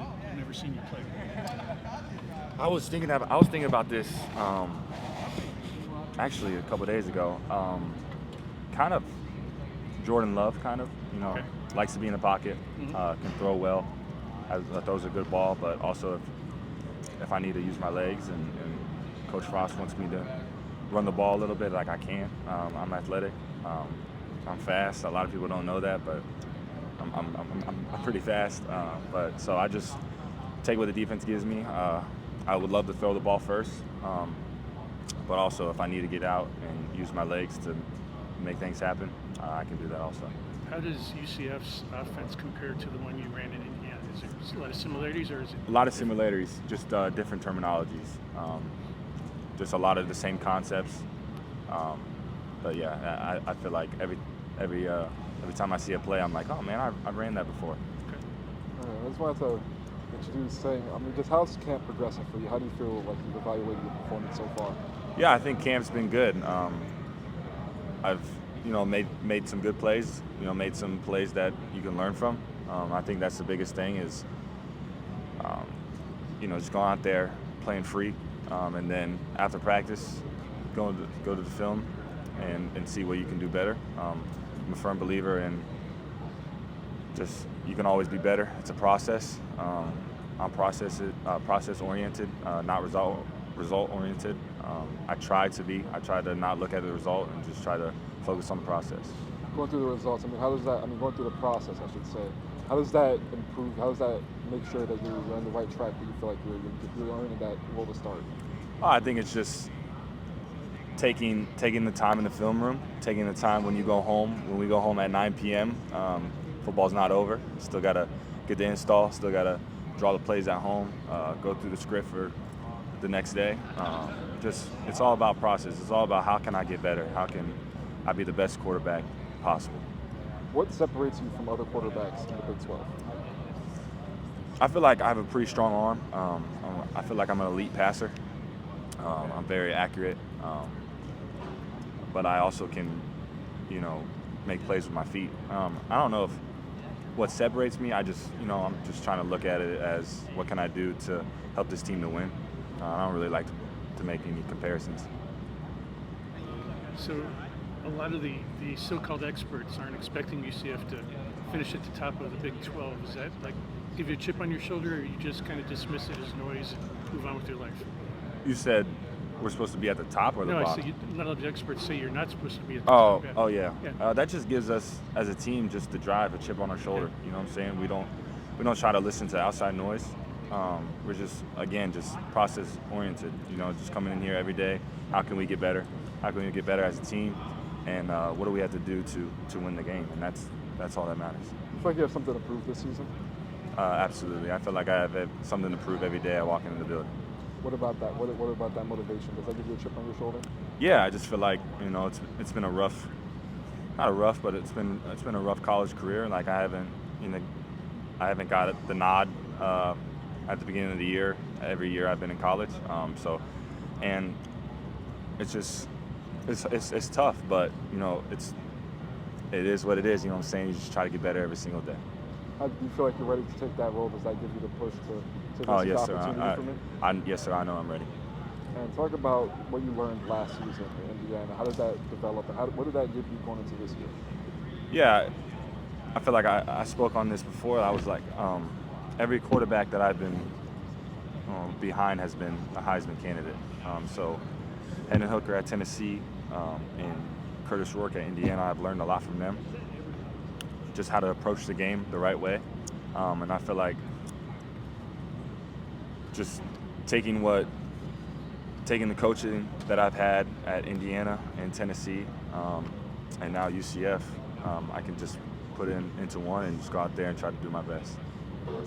that I've never seen you play? I was thinking about this actually a couple days ago. Kind of Jordan Love, Okay. likes to be in the pocket, can throw well, throws a good ball, but also if I need to use my legs and Coach Frost wants me to run the ball a little bit, like I can. I'm athletic. I'm fast. A lot of people don't know that, but I'm pretty fast. But so I just take what the defense gives me. I would love to throw the ball first, but also if I need to get out and use my legs to make things happen, I can do that also. How does UCF's offense compare to the one you ran in Indiana? Is there a lot of similarities, or is it? A lot of similarities, just different terminologies. Just a lot of the same concepts. But yeah, I feel like every time I see a play, I'm like, oh man, I ran that before. I just wanted to introduce saying, just how's camp progressing for you? How do you feel like you've evaluated your performance so far? Yeah, I think camp's been good. I've made some good plays. Made some plays that you can learn from. I think that's the biggest thing is just going out there playing free, and then after practice, go to the film and see what you can do better. I'm a firm believer in just you can always be better. It's a process. I'm process oriented, not result oriented. I try to not look at the result and just try to focus on the process. Going through the results, how does that, going through the process, I should say, how does that improve, how does that make sure that you're on the right track, that you feel like you're earning that role to start? I think it's just taking the time in the film room, taking the time when we go home at 9 p.m. Football's not over. Still got to get the install, still got to draw the plays at home, go through the script for the next day. It's all about process. It's all about how can I get better? How can I be the best quarterback possible? What separates you from other quarterbacks in the Big 12? I feel like I have a pretty strong arm. I feel like I'm an elite passer. I'm very accurate, but I also can, make plays with my feet. I don't know if what separates me. I'm just trying to look at it as what can I do to help this team to win. I don't really like to make any comparisons. So a lot of the so-called experts aren't expecting UCF to finish at the top of the Big 12. Is that like give you a chip on your shoulder, or you just kind of dismiss it as noise and move on with your life? You said we're supposed to be at the top or the bottom? No, a lot of the experts say you're not supposed to be at the top. Oh yeah. That just gives us as a team just the drive, a chip on our shoulder. Yeah. You know what I'm saying? We don't try to listen to outside noise. We're just process oriented. Just coming in here every day. How can we get better? How can we get better as a team? And what do we have to do to win the game? And that's all that matters. You feel like you have something to prove this season? Absolutely. I feel like I have something to prove every day I walk into the building. What about that? What about that motivation? Does that give you a chip on your shoulder? Yeah, I just feel like it's been a rough, not a rough, but it's been a rough college career. Like I haven't got the nod at the beginning of the year. Every year I've been in college. And it's just it's tough, but it is what it is. You know what I'm saying? You just try to get better every single day. How do you feel like you're ready to take that role? Does that give you the push to Oh, this yes, sir. opportunity for me? Yes, sir. I know I'm ready. And talk about what you learned last season in Indiana. How did that develop, and what did that give you going into this year? Yeah, I feel like I spoke on this before. I was like, every quarterback that I've been behind has been a Heisman candidate. So Hendon Hooker at Tennessee and Curtis Rourke at Indiana, I've learned a lot from them. Just how to approach the game the right way. And I feel like just taking the coaching that I've had at Indiana and Tennessee and now UCF, I can just put into one and just go out there and try to do my best.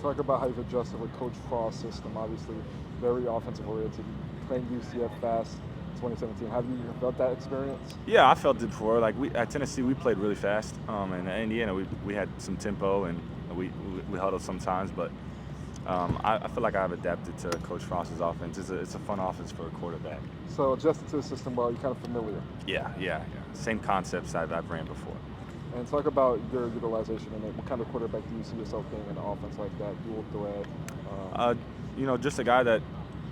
Talk about how you've adjusted with Coach Frost's system, obviously very offensive oriented, playing UCF fast 2017. Have you felt that experience? Yeah, I felt it before. Like at Tennessee, we played really fast, and at Indiana, we had some tempo and we huddled sometimes, but I feel like I've adapted to Coach Frost's offense. It's a fun offense for a quarterback. So adjusted to the system while you're kind of familiar. Yeah. Same concepts I've ran before. And talk about your utilization in it. What kind of quarterback do you see yourself being in an offense like that, dual threat? Just a guy that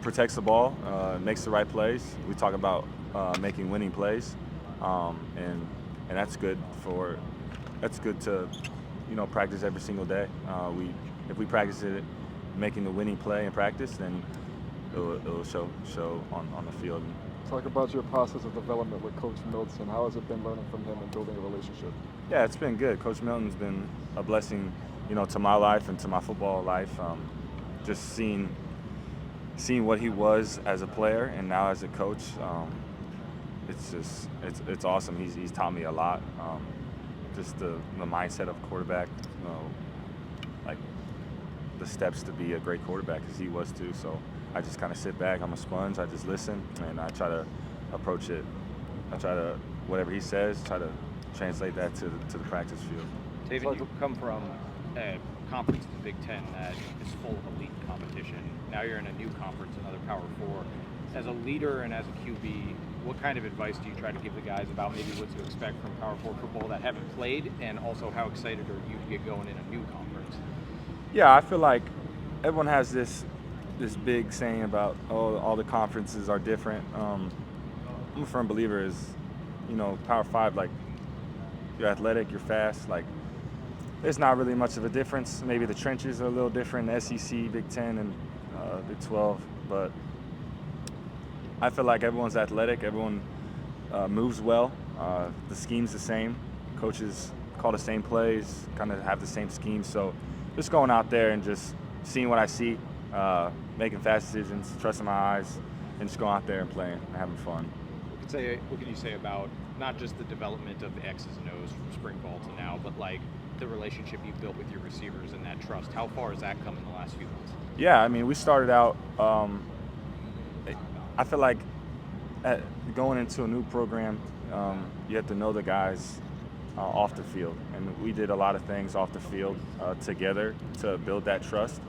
protects the ball, makes the right plays. We talk about making winning plays, and that's good to practice every single day. If we practice it, making the winning play in practice, then it'll show on the field. Talk about your process of development with Coach Milton. How has it been learning from him and building a relationship? Yeah, it's been good. Coach Milton's been a blessing, to my life and to my football life. Just seeing what he was as a player and now as a coach, it's awesome. He's taught me a lot. Just the mindset of a quarterback, like the steps to be a great quarterback, as he was too. So I just kind of sit back. I'm a sponge. I just listen, and I try to approach it. I try to, whatever he says, try to translate that to the practice field. Tayven, you come from a conference in the Big Ten that is full of elite competition. Now you're in a new conference, another Power Four. As a leader and as a QB, what kind of advice do you try to give the guys about maybe what to expect from Power Four football that haven't played, and also how excited are you to get going in a new conference? Yeah, I feel like everyone has this big saying about, all the conferences are different. I'm a firm believer is, Power 5, like, you're athletic, you're fast, like, there's not really much of a difference. Maybe the trenches are a little different, the SEC, Big 10, and Big 12, but I feel like everyone's athletic, everyone moves well, the scheme's the same, coaches call the same plays, kind of have the same scheme, so just going out there and just seeing what I see, making fast decisions, trusting my eyes, and just going out there and playing and having fun. What can you say about not just the development of the X's and O's from spring ball to now, but like the relationship you've built with your receivers and that trust? How far has that come in the last few months? Yeah, I mean, we started out, I feel like going into a new program, you have to know the guys off the field. And we did a lot of things off the field together to build that trust.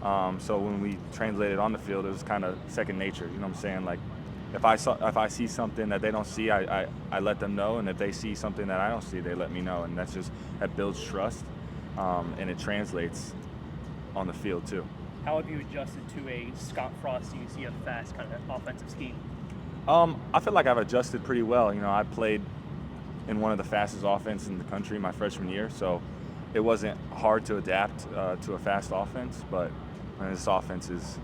So when we translated on the field, it was kind of second nature. You know what I'm saying? Like, if I see something that they don't see, I let them know, and if they see something that I don't see, they let me know, and that builds trust, and it translates on the field too. How have you adjusted to a Scott Frost UCF fast kind of offensive scheme? I feel like I've adjusted pretty well. I played in one of the fastest offenses in the country my freshman year, so it wasn't hard to adapt to a fast offense, but this offense is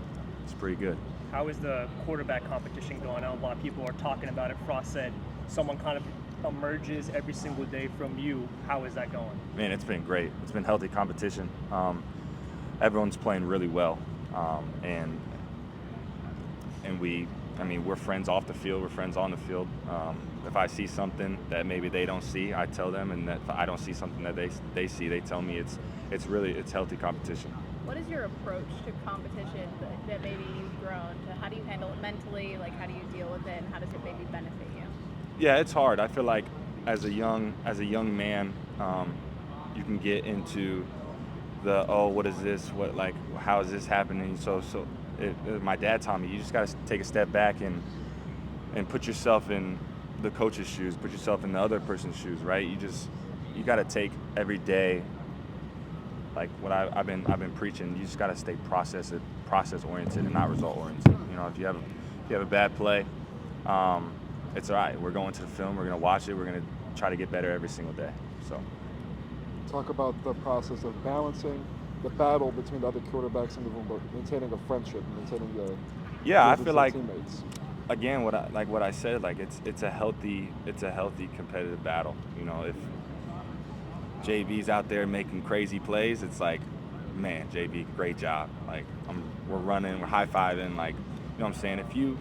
pretty good. How is the quarterback competition going on? A lot of people are talking about it. Frost said someone kind of emerges every single day from you. How is that going? Man, it's been great. It's been healthy competition. Everyone's playing really well, and we're friends off the field. We're friends on the field. If I see something that maybe they don't see, I tell them, and if I don't see something that they see, they tell me. It's healthy competition. What is your approach to competition that maybe you've grown to? How do you handle it mentally? Like, how do you deal with it, and how does it maybe benefit you? Yeah, it's hard. I feel like as a young man, you can get into what is this? How is this happening? So my dad taught me, you just got to take a step back and put yourself in the coach's shoes, put yourself in the other person's shoes, right? You got to take every day, like what I've been preaching. You just got to stay process oriented and not result oriented. If you have a bad play, it's all right. We're going to the film. We're going to watch it. We're going to try to get better every single day. So. Talk about the process of balancing the battle between the other quarterbacks in the room, but maintaining a friendship, maintaining the I feel like teammates. Again, what I said, like it's a healthy competitive battle. If JV's out there making crazy plays, it's like, man, JV, great job. Like we're running, we're high-fiving, like, you know what I'm saying? If you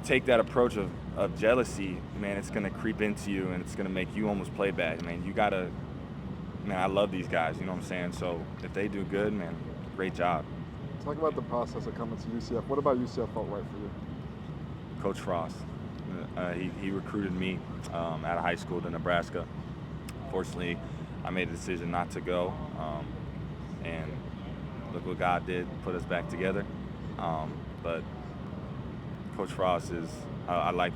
take that approach of jealousy, man, it's gonna creep into you and it's gonna make you almost play bad. Man, I love these guys, you know what I'm saying? So if they do good, man, great job. Talk about the process of coming to UCF. What about UCF felt right for you? Coach Frost, he recruited me out of high school to Nebraska. Fortunately, I made a decision not to go, and look what God did, put us back together. But Coach Frost I like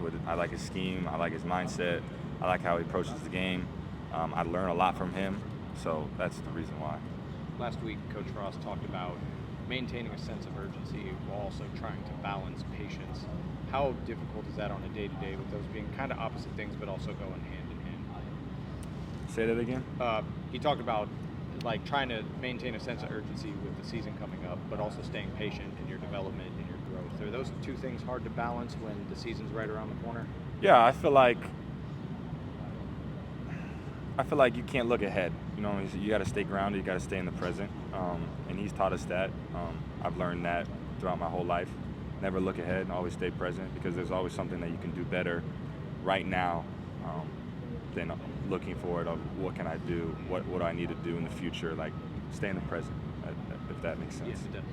his scheme, I like his mindset, I like how he approaches the game. I learn a lot from him, so that's the reason why. Last week, Coach Frost talked about maintaining a sense of urgency while also trying to balance patience. How difficult is that on a day-to-day with those being kind of opposite things but also going hand in hand? Say that again? He talked about like trying to maintain a sense of urgency with the season coming up, but also staying patient in your development and your growth. Are those two things hard to balance when the season's right around the corner? Yeah, I feel like you can't look ahead. You know, you got to stay grounded. You got to stay in the present. And he's taught us that. I've learned that throughout my whole life. Never look ahead and always stay present, because there's always something that you can do better right now than looking forward of what can I do, what do I need to do in the future. Like, stay in the present, if that makes sense. Yes, it does.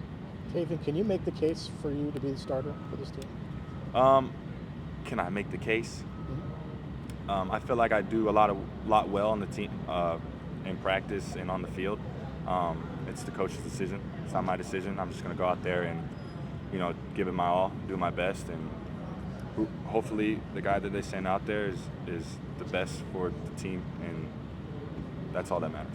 Tayven, can you make the case for you to be the starter for this team? Can I make the case? I feel like I do a lot well on the team, in practice and on the field. It's the coach's decision. It's not my decision. I'm just going to go out there and, you know, give it my all, do my best, and hopefully the guy that they send out there is the best for the team, and that's all that matters.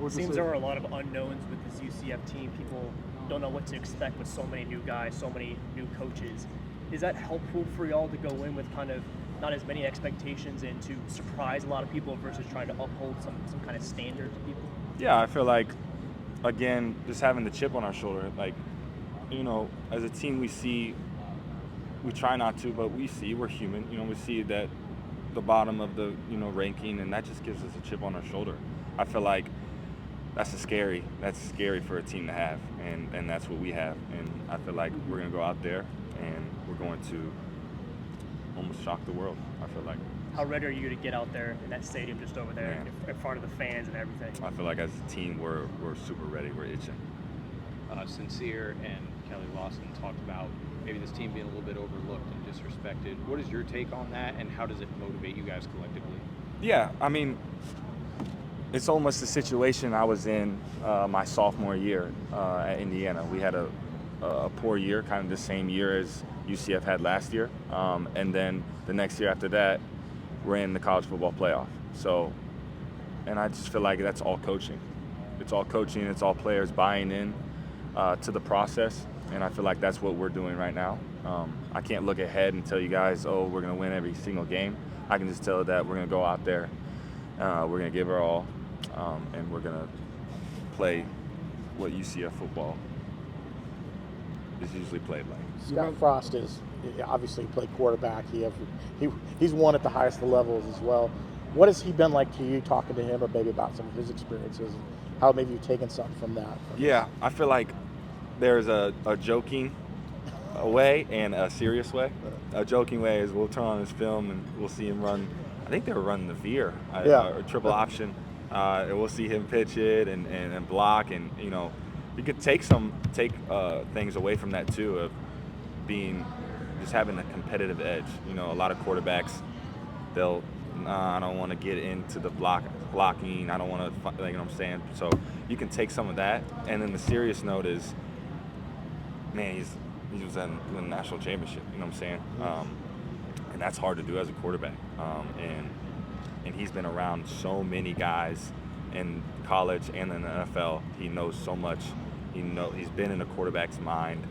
It seems there are a lot of unknowns with this UCF team. People don't know what to expect with so many new guys, so many new coaches. Is that helpful for y'all to go in with kind of not as many expectations and to surprise a lot of people versus trying to uphold some kind of standard to people? Yeah, I feel like, again, just having the chip on our shoulder, like, you know, as a team we try not to, but we're human. You know, we see that the bottom of the, you know, ranking, and that just gives us a chip on our shoulder. I feel like that's scary for a team to have, and that's what we have. And I feel like we're going to go out there and we're going to almost shock the world, I feel like. How ready are you to get out there in that stadium just over there in front of the fans and everything? I feel like as a team we're super ready. We're itching. Sincere and Kelly Lawson talked about maybe this team being a little bit overlooked and disrespected. What is your take on that, and how does it motivate you guys collectively? Yeah, I mean, it's almost the situation I was in my sophomore year at Indiana. We had a poor year, kind of the same year as UCF had last year. And then the next year after that, we're in the college football playoff. So, and I just feel like that's all coaching. It's all coaching, it's all players buying in to the process. And I feel like that's what we're doing right now. I can't look ahead and tell you guys, oh, we're going to win every single game. I can just tell you that we're going to go out there, we're going to give our all, and we're going to play what UCF football is usually played like. Scott Frost is obviously played quarterback. He's won at the highest levels as well. What has he been like to you, talking to him, or maybe about some of his experiences, and how maybe you've taken something from that? Yeah, I feel like there's a joking way and a serious way. A joking way is we'll turn on his film and we'll see him run. I think they were running the veer, or triple option. And we'll see him pitch it and block, and you know, you could take things away from that too, of just having a competitive edge. You know, a lot of quarterbacks, I don't want to get into the blocking. I don't want to, you know what I'm saying? So you can take some of that, and then the serious note is, man, he was in the national championship. You know what I'm saying? And that's hard to do as a quarterback. And he's been around so many guys in college and in the NFL. He knows so much. He's been in a quarterback's mind.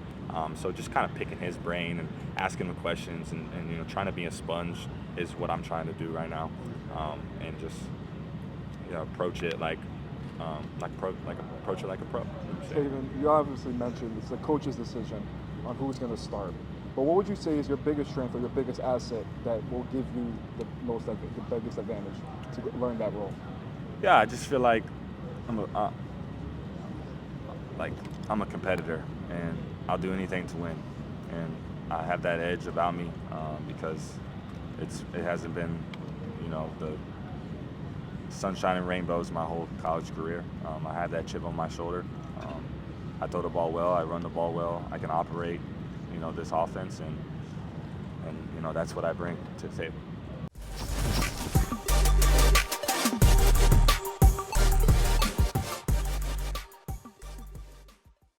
So just kind of picking his brain and asking him questions and you know, trying to be a sponge is what I'm trying to do right now. And just, you know, approach it like approach it like a pro. Tayven, you obviously mentioned it's the coach's decision on who's going to start. But what would you say is your biggest strength or your biggest asset that will give you the biggest advantage to learn that role? Yeah, I just feel like I'm a competitor, and I'll do anything to win. And I have that edge about me because it hasn't been, you know, the sunshine and rainbows my whole college career. I have that chip on my shoulder. I throw the ball well. I run the ball well. I can operate, you know, this offense, and you know, that's what I bring to the table.